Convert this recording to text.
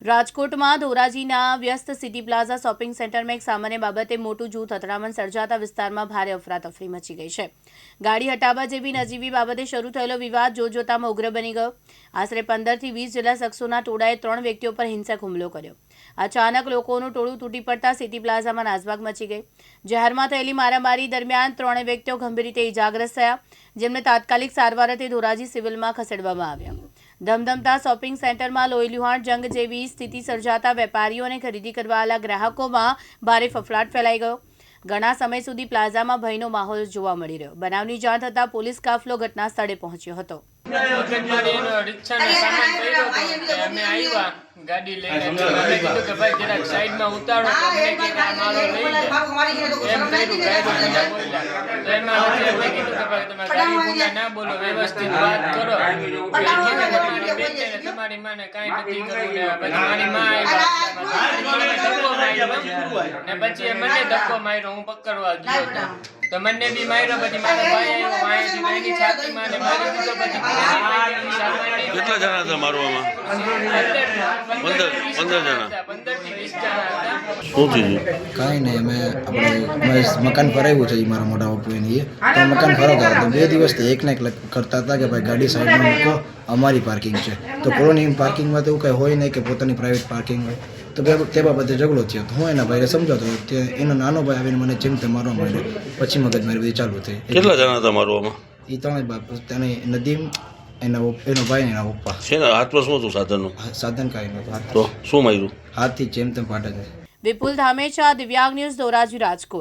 રાજકોટમાં ધોરાજીના વ્યસ્ત city plaza shopping સેન્ટરમાં એક સામાન્ય બાબતે મોટું જૂથ અથડામણ સર્જાતા વિસ્તારમાં ભારે અફરાતફરી મચી ગઈ છે. ગાડી હટાવવા જેવી નજીવી બાબતે શરૂ થયેલો વિવાદ જોતજોતામાં ઉગ્ર બની ગયો. આશરે 15 થી 20 જેટલા શખ્સોના ટોળાએ 3 વ્યક્તિઓ પર હિંસક હુમલો કર્યો. અચાનક લોકોનું ટોળું તૂટી પડતા સિટી પ્લાઝામાં નાસભાગ મચી ગઈ. જાહેરમાં થયેલી મારામારી દરમિયાન 3 વ્યક્તિઓ ગંભીર રીતે ઇજાગ્રસ્ત થયા, જેમને તાત્કાલિક સારવાર અર્થે ધોરાજી સિવિલમાં ખસેડવામાં આવ્યા. ધમધમતા શોપિંગ સેન્ટરમાં લોહીલુહાણ જંગ જેવી સ્થિતિ સર્જાતા વેપારીઓ અને ખરીદી કરવા આવેલા ગ્રાહકોમાં ભારે ફફડાટ ફેલાઈ ગયો. ઘણા સમય સુધી પ્લાઝામાં ભયનો માહોલ જોવા મળી રહ્યો. બનાવની જાણ થતાં પોલીસ કાફલો ઘટના સ્થળે પહોંચ્યો હતો. ગાડી લઈને મેં કીધું કે ભાઈ જરાક સાઈડમાં ઉતારો તો અમને કે મારો લઈ લે એમ કર્યું ગાડી બોલ્યા તો એમાં મેં કીધું કે ભાઈ તમે ગાડી બોલ્યા ના બોલો, વ્યવસ્થિત વાત કરો. તમારી માને કાંઈ નથી કરવું ને પછી મારી માં ધક્કો માર્યો ને પછી મને ધક્કો માર્યો. હું પકડવા ગયો હતો તો મને બી માર્યો. પછી મારો ભાઈ આવ્યો, માયાથી મારી છાતીમાં ને મારી દીધો. પછી કેટલા જણા હતા મારવામાં? 15 જણા. 15 થી 20 જણા હતા. શું થયું? કાંઈ નહીં, અમે મકાન ફરાવ્યું છે એ મારા મોટા પપ્પુએ. તો મકાન ફરાવતા હતા 2 દિવસથી એકને એક કરતા હતા કે ભાઈ ગાડી સાઈડમાં મૂકો, અમારી પાર્કિંગ છે. તો કોલોની પાર્કિંગમાં તો એવું કંઈ હોય નહીં કે પોતાની પ્રાઇવેટ પાર્કિંગ હોય. તો તે બાબતે ઝઘડો થયો. તો હું એના ભાઈને સમજાવતો હતો, એનો નાનો ભાઈ આવીને મને જેમ તે મારવા માંડ્યો. પછી મગજમારી બધી ચાલુ થઈ. કેટલા જણા હતા મારવામાં? એ 3 બાપ, તેને નદીમ, એનો ભાઈ ને એના પપ્પા. શેના હાથમાં શું હતું સાધનનું? સાધન કાંઈ નહોતું. તો શું માર્યું? હાથથી જેમ તેમ ફાટે છે. વિપુલ ધામેચા, દિવ્યાંગ ન્યૂઝ, ધોરાજી, રાજકોટ.